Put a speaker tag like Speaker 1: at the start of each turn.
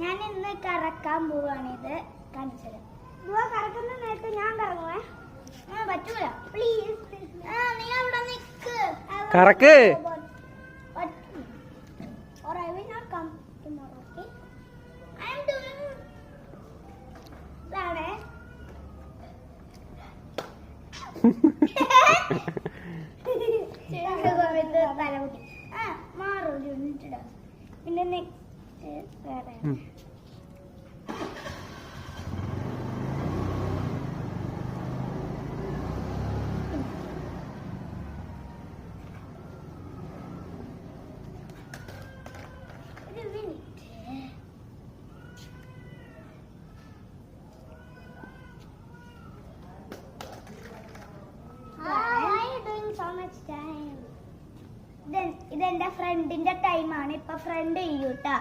Speaker 1: ഞാൻ ഇന്ന് കറക്കാൻ പോവാണിത് കാണിച്ചത്. കറക്കുന്ന നേരത്തെ ഞാൻ കറങ്ങുവേ. പറ്റൂല, പ്ലീസ്. നീ അവിടെ നിക്ക്.
Speaker 2: കറക്ക്.
Speaker 1: Or I will not come tomorrow, okay? I am doing that. പിന്നെ നെക്സ്റ്റ് വേറെ ഇതെന്റെ ഫ്രണ്ടിന്റെ ടൈമാണ്. ഇപ്പൊ ഫ്രണ്ട് ചെയ്യൂട്ടാ.